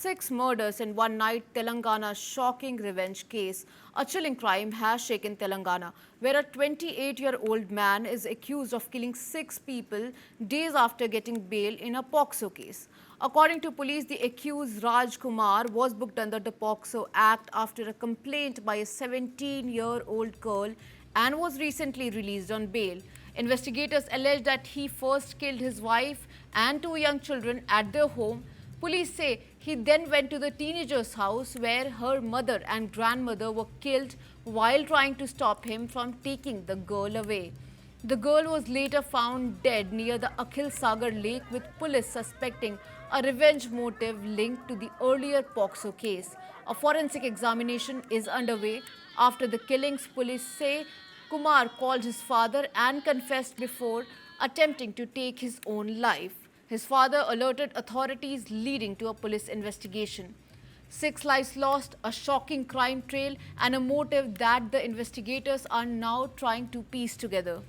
6 murders in one night, Telangana's shocking revenge case. A chilling crime has shaken Telangana, where a 28-year-old man is accused of killing 6 people days after getting bail in a POCSO case. According to police, the accused Raj Kumar was booked under the POCSO Act after a complaint by a 17-year-old girl and was recently released on bail. Investigators allege that he first killed his wife and 2 young children at their home. Police say he then went to the teenager's house where her mother and grandmother were killed while trying to stop him from taking the girl away. The girl was later found dead near the Akhil Sagar Lake, with police suspecting a revenge motive linked to the earlier POCSO case. A forensic examination is underway. After the killings, police say Kumar called his father and confessed before attempting to take his own life. His father alerted authorities, leading to a police investigation. 6 lives lost, a shocking crime trail, and a motive that the investigators are now trying to piece together.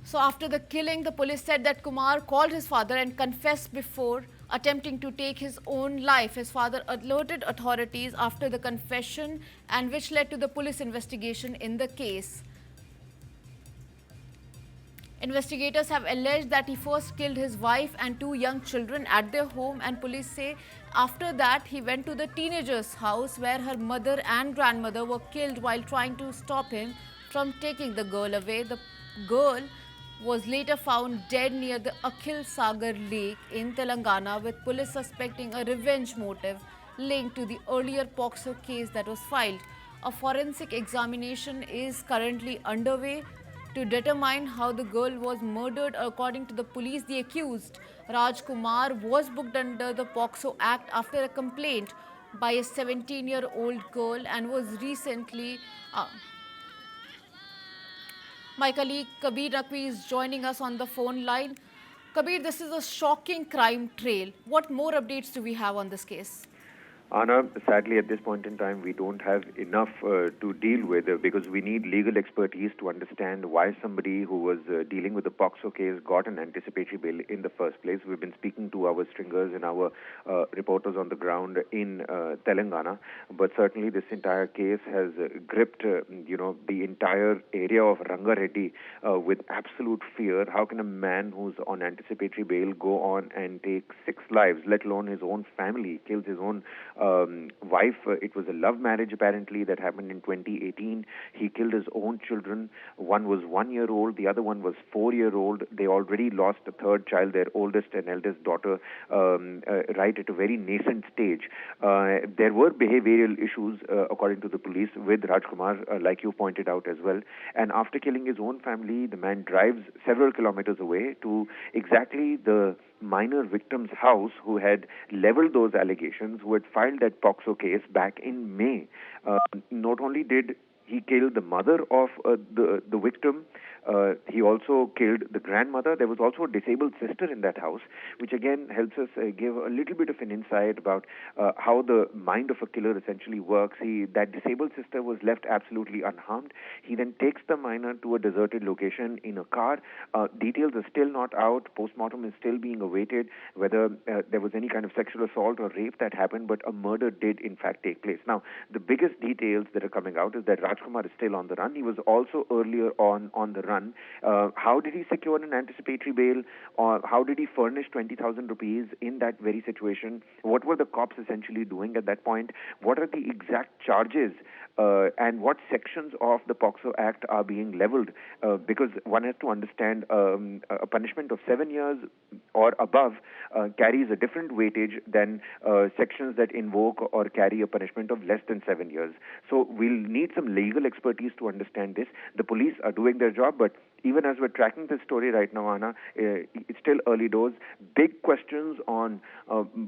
So after the killing, the police said that Kumar called his father and confessed before attempting to take his own life. His father alerted authorities after the confession, and which led to the police investigation in the case. Investigators have alleged that he first killed his wife and 2 young children at their home, and police say after that he went to the teenager's house where her mother and grandmother were killed while trying to stop him from taking the girl away. The girl was later found dead near the Akhil Sagar Lake in Telangana, with police suspecting a revenge motive linked to the earlier POCSO case that was filed. A forensic examination is currently underway to determine how the girl was murdered. According to the police, the accused, Raj Kumar, was booked under the POCSO Act after a complaint by a 17-year-old girl and was recently... My colleague Kabir Naqvi is joining us on the phone line. Kabir, this is a shocking crime trail. What more updates do we have on this case? Anna, sadly at this point in time we don't have enough to deal with because we need legal expertise to understand why somebody who was dealing with the POCSO case got an anticipatory bail in the first place. We've been speaking to our stringers and our reporters on the ground in Telangana, but certainly this entire case has gripped the entire area of Rangareddy with absolute fear. How can a man who's on anticipatory bail go on and take 6 lives, let alone his own family, kills his own wife? It was a love marriage apparently that happened in 2018. He killed his own children. One was 1 year old, the other one was 4 year old. They already lost a third child, their oldest and eldest daughter, right at a very nascent stage. There were behavioral issues, according to the police, with Rajkumar, like you pointed out as well. And after killing his own family, the man drives several kilometers away to exactly the minor victim's house who had leveled those allegations, who had filed that POCSO case back in May. Not only did he kill the mother of the victim, he also killed the grandmother. There was also a disabled sister in that house, which again helps us give a little bit of an insight about how the mind of a killer essentially works. That disabled sister was left absolutely unharmed. He then takes the minor to a deserted location in a car. Details are still not out. Postmortem is still being awaited, whether there was any kind of sexual assault or rape that happened, but a murder did in fact take place. Now, the biggest details that are coming out is that Rajkumar is still on the run. He was also earlier on the run. How did he secure an anticipatory bail, or how did he furnish 20,000 rupees in that very situation? What were the cops essentially doing at that point? What are the exact charges and what sections of the POCSO Act are being leveled? Because one has to understand a punishment of 7 years or above carries a different weightage than sections that invoke or carry a punishment of less than 7 years. So we'll need some legal expertise to understand this. The police are doing their job, but even as we're tracking this story right now, Anna, it's still early doors. Big questions on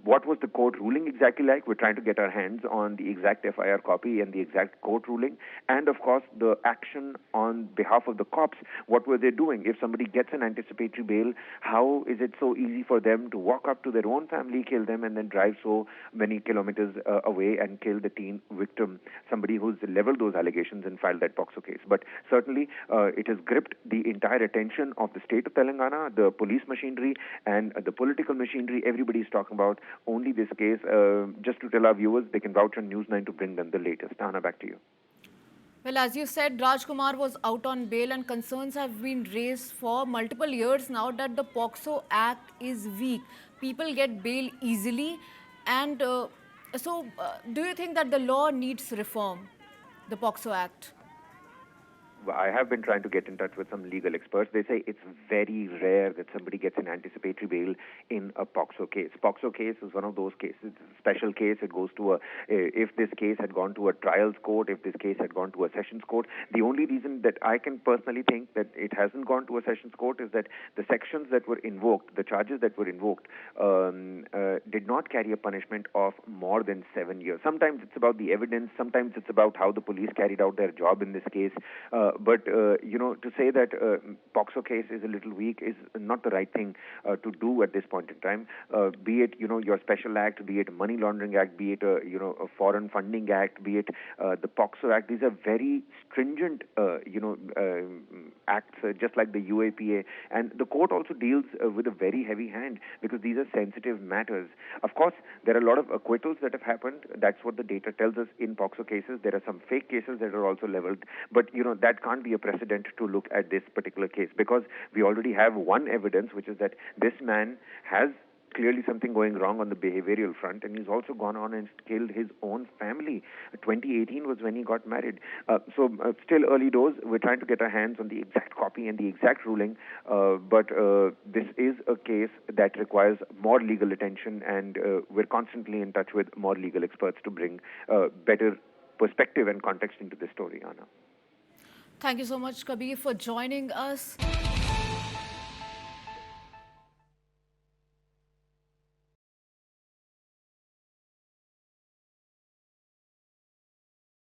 what was the court ruling exactly like. We're trying to get our hands on the exact FIR copy and the exact court ruling. And, of course, the action on behalf of the cops. What were they doing? If somebody gets an anticipatory bail, how is it so easy for them to walk up to their own family, kill them, and then drive so many kilometers away and kill the teen victim, somebody who's leveled those allegations and filed that POCSO case? But certainly it has gripped the the entire attention of the state of Telangana, the police machinery, and the political machinery. Everybody is talking about only this case. Just to tell our viewers, they can vouch on News9 to bring them the latest. Anna, back to you. Well, as you said, Rajkumar was out on bail, and concerns have been raised for multiple years now that the POCSO Act is weak. People get bail easily, and do you think that the law needs reform, the POCSO Act? I have been trying to get in touch with some legal experts. They say it's very rare that somebody gets an anticipatory bail in a POCSO case. POCSO case is one of those cases. It's a special case. It goes to if this case had gone to a trials court, if this case had gone to a sessions court. The only reason that I can personally think that it hasn't gone to a sessions court is that the sections that were invoked, the charges that were invoked, did not carry a punishment of more than 7 years. Sometimes it's about the evidence. Sometimes it's about how the police carried out their job in this case. But to say that POCSO case is a little weak is not the right thing to do at this point in time. Be it, your special act, be it a money laundering act, be it a foreign funding act, be it the POCSO act. These are very stringent, acts, just like the UAPA. And the court also deals with a very heavy hand because these are sensitive matters. Of course, there are a lot of acquittals that have happened. That's what the data tells us in POCSO cases. There are some fake cases that are also leveled. But, that can't be a precedent to look at this particular case because we already have one evidence, which is that this man has clearly something going wrong on the behavioral front, and he's also gone on and killed his own family. 2018 was when he got married. Still early doors. We're trying to get our hands on the exact copy and the exact ruling, but this is a case that requires more legal attention, and we're constantly in touch with more legal experts to bring better perspective and context into this story, Anna. Thank you so much, Kabir, for joining us.